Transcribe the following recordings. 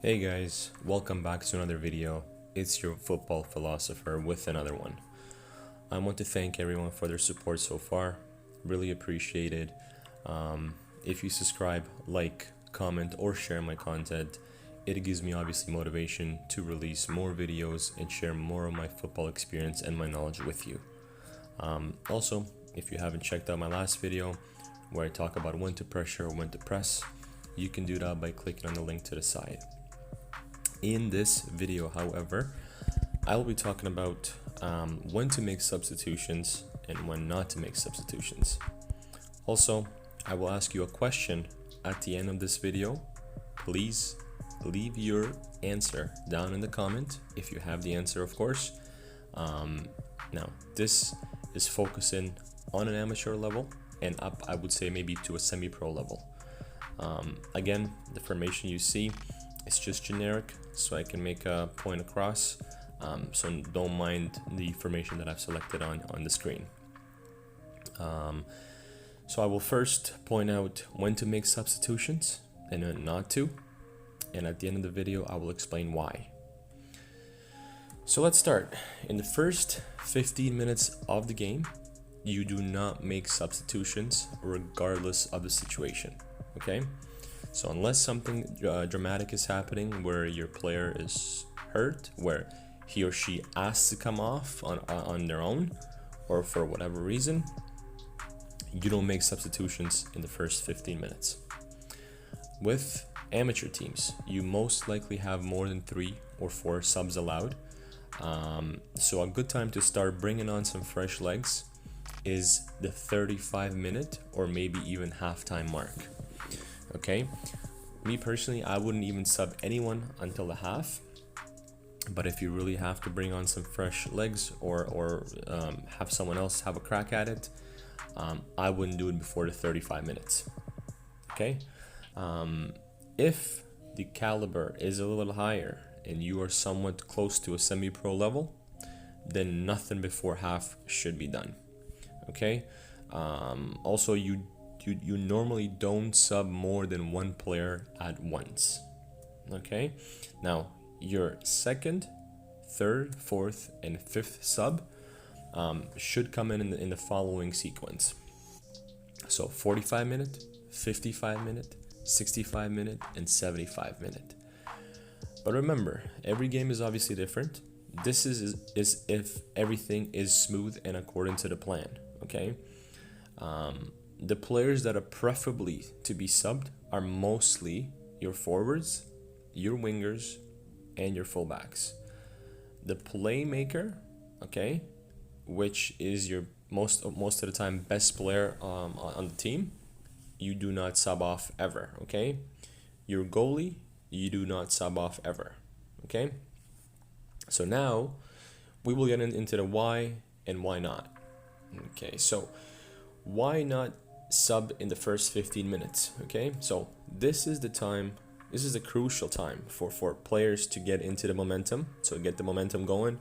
Hey guys, welcome back to another video. It's your football philosopher with another one. I want to thank everyone for their support so far. Really appreciate it. If you subscribe, like, comment, or share my content, it gives me obviously motivation to release more videos and share more of my football experience and my knowledge with you. Also, if you haven't checked out my last video where I talk about when to pressure or when to press, you can do that by clicking on the link to the side. In this video, however, I will be talking about when to make substitutions and when not to make substitutions. Also, I will ask you a question at the end of this video. Please leave your answer down in the comment if you have the answer, of course. Now, this is focusing on an amateur level and up, I would say, maybe to a semi-pro level. Again, the information you see, it's just generic, so I can make a point across, so don't mind the information that I've selected on the screen. So I will first point out when to make substitutions and when not to, and at the end of the video I will explain why. So let's start. In the first 15 minutes of the game, you do not make substitutions regardless of the situation, okay? So unless something dramatic is happening where your player is hurt, where he or she has to come off on their own or for whatever reason, you don't make substitutions in the first 15 minutes. With amateur teams, you most likely have more than 3 or 4 subs allowed. So a good time to start bringing on some fresh legs is the 35-minute or maybe even halftime mark. Okay, me personally, I wouldn't even sub anyone until the half, but if you really have to bring on some fresh legs or have someone else have a crack at it, I wouldn't do it before the 35 minutes. Okay, if the caliber is a little higher and you are somewhat close to a semi-pro level, then nothing before half should be done. Okay, also you normally don't sub more than 1 player at once. Okay, now your second, third, fourth, and fifth sub should come in the following sequence. So 45-minute, 55-minute, 65-minute, and 75-minute. But remember, every game is obviously different. This is if everything is smooth and according to the plan. Okay. The players that are preferably to be subbed are mostly your forwards, your wingers, and your fullbacks. The playmaker, okay, which is your most of the time best player on the team, you do not sub off ever. Okay, your goalie, you do not sub off ever. Okay, so now we will get into the why and why not. Okay, so why not sub in the first 15 minutes? Okay, so this is the time, this is the crucial time for players to get into the momentum, so get the momentum going,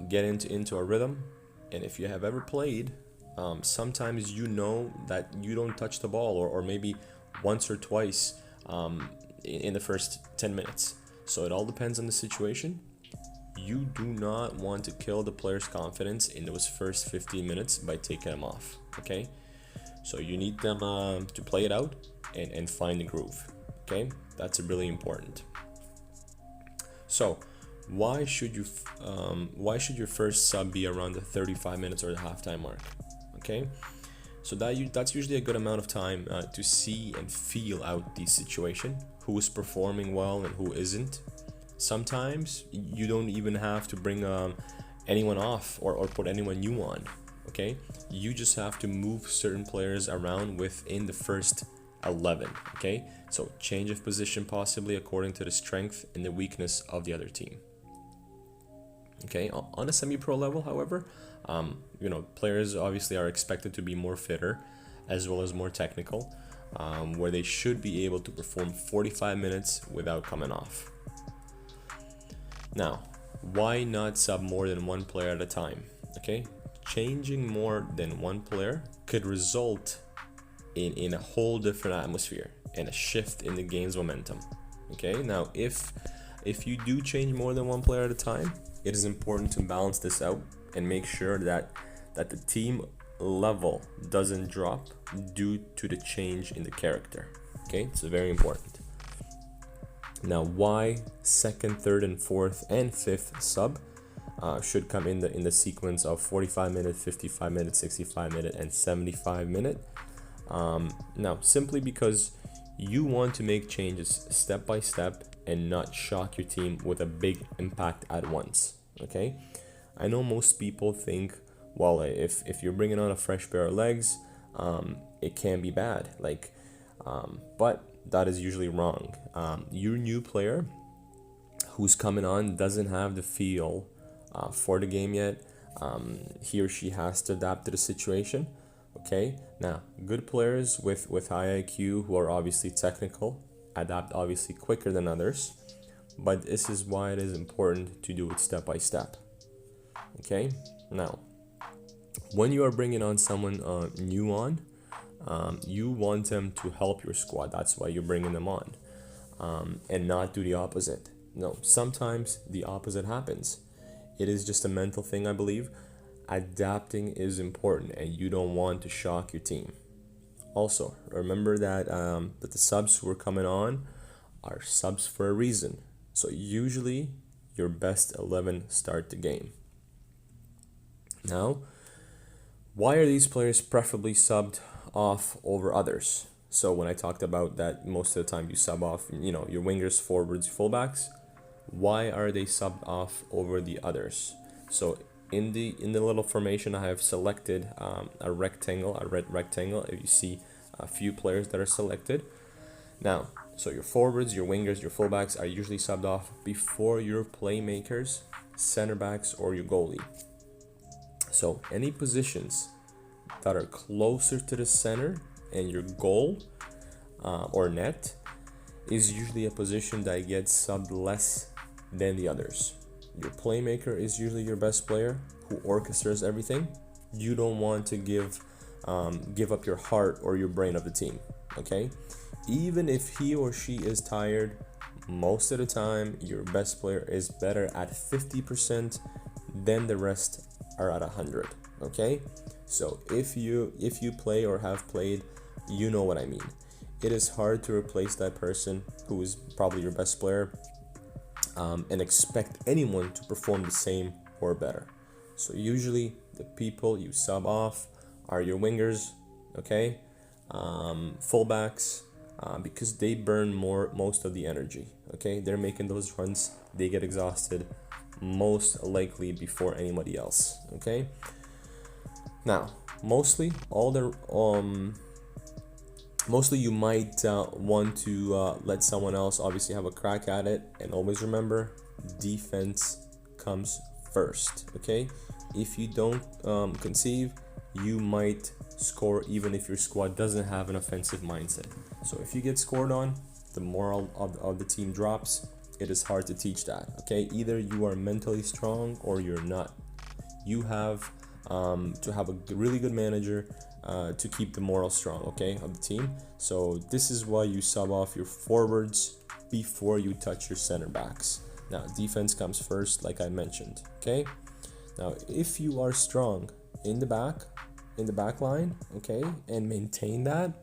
get into a rhythm. And if you have ever played, sometimes you know that you don't touch the ball or maybe once or twice in the first 10 minutes. So it all depends on the situation. You do not want to kill the player's confidence in those first 15 minutes by taking them off. Okay, so you need them to play it out and find the groove. Okay, that's really important. So why should your first sub be around the 35 minutes or the halftime mark? Okay, so that's usually a good amount of time to see and feel out the situation, who is performing well and who isn't. Sometimes you don't even have to bring anyone off or put anyone new on. Okay, you just have to move certain players around within the first 11. Okay, so change of position possibly according to the strength and the weakness of the other team. Okay, on a semi-pro level, however, players obviously are expected to be more fitter as well as more technical, where they should be able to perform 45 minutes without coming off. Now, why not sub more than 1 player at a time? Okay, changing more than 1 player could result in a whole different atmosphere and a shift in the game's momentum. Okay, now if you do change more than one player at a time, it is important to balance this out and make sure that the team level doesn't drop due to the change in the character. Okay, it's very important. Now, why second, third, and fourth, and fifth sub should come in the sequence of 45-minute, 55-minute, 65-minute, and 75-minute. Now, simply because you want to make changes step by step and not shock your team with a big impact at once. Okay, I know most people think, well, if you're bringing on a fresh pair of legs, it can be bad. But that is usually wrong. Your new player who's coming on doesn't have the feel for the game yet. He or she has to adapt to the situation. Okay, now good players with high IQ who are obviously technical adapt obviously quicker than others, but this is why it is important to do it step by step. Okay, now when you are bringing on someone new on, you want them to help your squad. That's why you're bringing them on, and not do the opposite. No, sometimes the opposite happens. It is just a mental thing, I believe. Adapting is important, and you don't want to shock your team. Also, remember that that the subs who are coming on are subs for a reason. So usually, your best 11 start the game. Now, why are these players preferably subbed off over others? So when I talked about that, most of the time you sub off, your wingers, forwards, fullbacks. Why are they subbed off over the others? So in the little formation, I have selected a rectangle, a red rectangle. If you see a few players that are selected. Now, so your forwards, your wingers, your fullbacks are usually subbed off before your playmakers, center backs, or your goalie. So any positions that are closer to the center and your goal or net is usually a position that gets subbed less than the others. Your playmaker is usually your best player who orchestrates everything. You don't want to give up your heart or your brain of the team. Okay, even if he or she is tired, most of the time your best player is better at 50% than the rest are at 100. Okay, so if you play or have played, you know what I mean. It is hard to replace that person who is probably your best player and expect anyone to perform the same or better. So usually the people you sub off are your wingers, okay, fullbacks, because they burn most of the energy. Okay, they're making those runs, they get exhausted most likely before anybody else. Okay, now mostly you might want to let someone else obviously have a crack at it, and always remember, defense comes first. Okay, if you don't conceive, you might score even if your squad doesn't have an offensive mindset. So if you get scored on, the morale of the team drops. It is hard to teach that. Okay, either you are mentally strong or you're not. You have to have a really good manager to keep the morale strong, okay, of the team. So this is why you sub off your forwards before you touch your center backs. Now defense comes first, like I mentioned. Okay, now if you are strong in the back line, okay, and maintain that,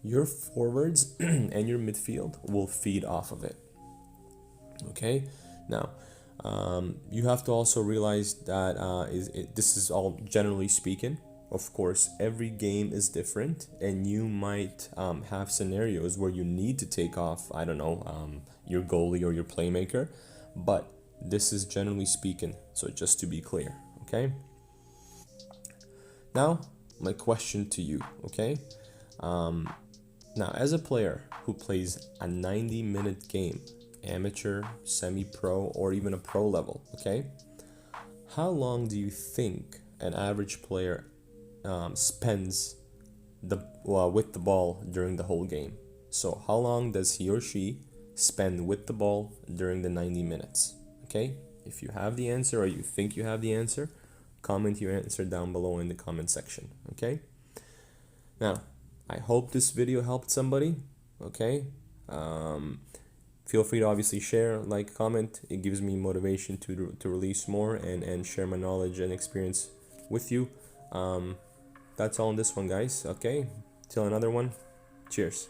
your forwards and your midfield will feed off of it. Okay, now you have to also realize that this is all generally speaking. Of course, every game is different, and you might have scenarios where you need to take off, I don't know, your goalie or your playmaker, but this is generally speaking, so just to be clear. Okay, now my question to you, okay, now as a player who plays a 90-minute game, amateur, semi-pro, or even a pro level, okay, how long do you think an average player spends with the ball during the whole game? So how long does he or she spend with the ball during the 90 minutes? Okay, if you have the answer or you think you have the answer, comment your answer down below in the comment section. Okay, now I hope this video helped somebody. Okay, Feel free to obviously share, like, comment. It gives me motivation to release more and share my knowledge and experience with you. That's all in this one, guys. Okay, till another one. Cheers.